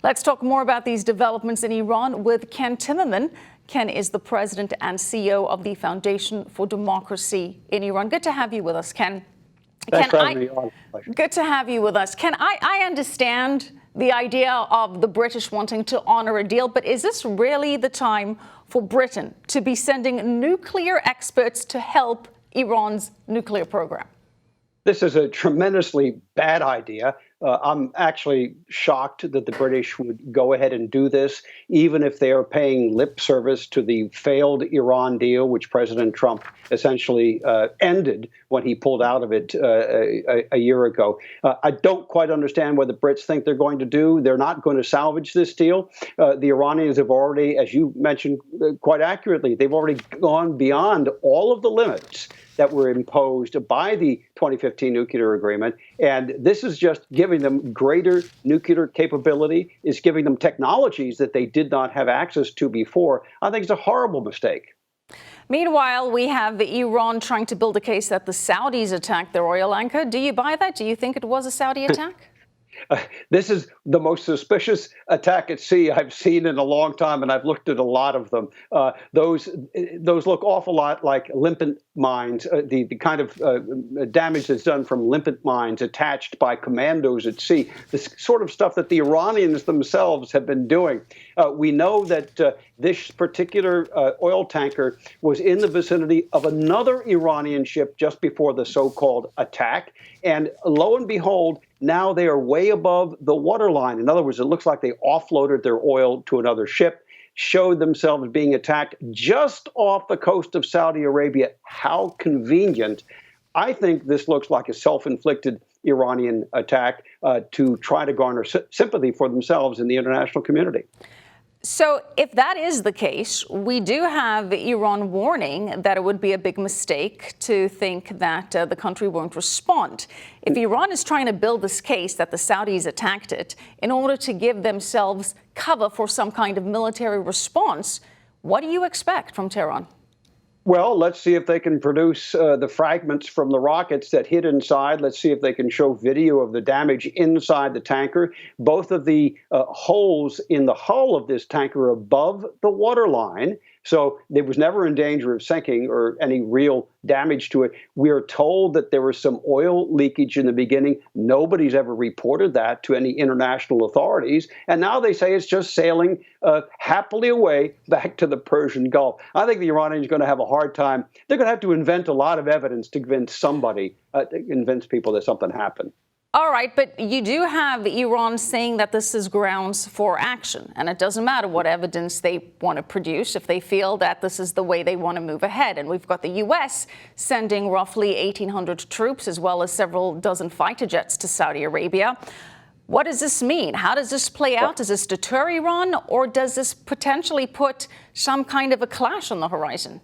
Let's talk more about these developments in Iran with Ken Timmerman. Ken is the president and CEO of the Foundation for Democracy in Iran. Good to have you with us, Ken. Thanks for having me on. Good to have you with us. Ken, I understand the idea of the British wanting to honor a deal, but is this really the time for Britain to be sending nuclear experts to help Iran's nuclear program? This is a tremendously bad idea. I'm actually shocked that the British would go ahead and do this, even if they are paying lip service to the failed Iran deal, which President Trump essentially ended when he pulled out of it a year ago. I don't quite understand what the Brits think they're going to do. They're not going to salvage this deal. The Iranians have already, as you mentioned quite accurately, they've already gone beyond all of the limits that were imposed by the 2015 nuclear agreement. And this is just giving them greater nuclear capability, is giving them technologies that they did not have access to before. I think it's a horrible mistake. Meanwhile, we have Iran trying to build a case that the Saudis attacked their oil anchor. Do you buy that? Do you think it was a Saudi attack? This is the most suspicious attack at sea I've seen in a long time, and I've looked at a lot of them. Those look awful lot like limpet mines, the kind of damage that's done from limpet mines attached by commandos at sea, this sort of stuff that the Iranians themselves have been doing. We know that this particular oil tanker was in the vicinity of another Iranian ship just before the so-called attack. And lo and behold, now they are way above the waterline. In other words, it looks like they offloaded their oil to another ship, showed themselves being attacked just off the coast of Saudi Arabia. How convenient. I think this looks like a self-inflicted Iranian attack to try to garner sympathy for themselves in the international community. So if that is the case, we do have Iran warning that it would be a big mistake to think that the country won't respond. If Iran is trying to build this case that the Saudis attacked it in order to give themselves cover for some kind of military response, what do you expect from Tehran? Well, let's see if they can produce the fragments from the rockets that hit inside. Let's see if they can show video of the damage inside the tanker. Both of the holes in the hull of this tanker are above the waterline, so it was never in danger of sinking or any real damage to it. We are told that there was some oil leakage in the beginning. Nobody's ever reported that to any international authorities. And now they say it's just sailing happily away back to the Persian Gulf. I think the Iranians are going to have a hard time. They're going to have to invent a lot of evidence to convince somebody, to convince people that something happened. All right, but you do have Iran saying that this is grounds for action, and it doesn't matter what evidence they want to produce if they feel that this is the way they want to move ahead. And we've got the U.S. sending roughly 1,800 troops as well as several dozen fighter jets to Saudi Arabia. What does this mean? How does this play out? Does this deter Iran, or does this potentially put some kind of a clash on the horizon?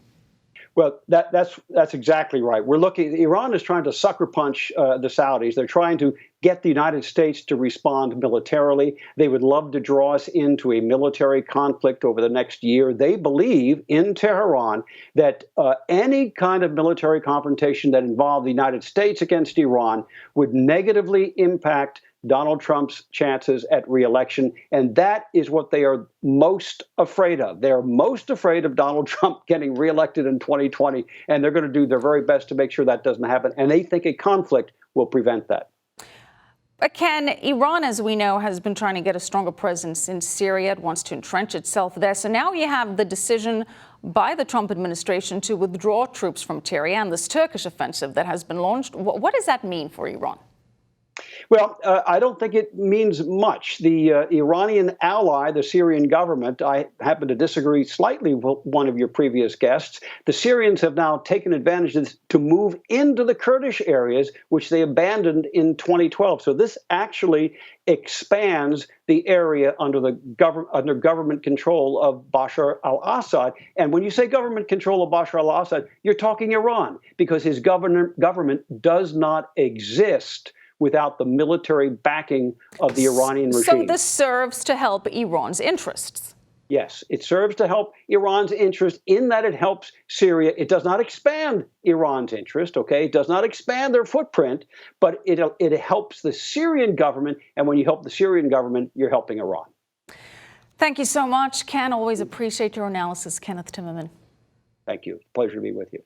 Well, that's exactly right. We're looking. Iran is trying to sucker punch the Saudis. They're trying to get the United States to respond militarily. They would love to draw us into a military conflict over the next year. They believe in Tehran that any kind of military confrontation that involved the United States against Iran would negatively impact Donald Trump's chances at re-election. And that is what they are most afraid of. They're most afraid of Donald Trump getting re-elected in 2020. And they're going to do their very best to make sure that doesn't happen. And they think a conflict will prevent that. But Ken, Iran, as we know, has been trying to get a stronger presence in Syria. It wants to entrench itself there. So now you have the decision by the Trump administration to withdraw troops from Syria and this Turkish offensive that has been launched. What does that mean for Iran? Well, I don't think it means much. The Iranian ally, the Syrian government, I happen to disagree slightly with one of your previous guests. The Syrians have now taken advantage of this to move into the Kurdish areas, which they abandoned in 2012. So this actually expands the area under government control of Bashar al-Assad. And when you say government control of Bashar al-Assad, you're talking Iran, because his government does not exist without the military backing of the Iranian regime. So this serves to help Iran's interests. Yes, it serves to help Iran's interest in that it helps Syria. It does not expand Iran's interest, okay? It does not expand their footprint, but it helps the Syrian government. And when you help the Syrian government, you're helping Iran. Thank you so much, Ken. Always appreciate your analysis, Kenneth Timmerman. Thank you. Pleasure to be with you.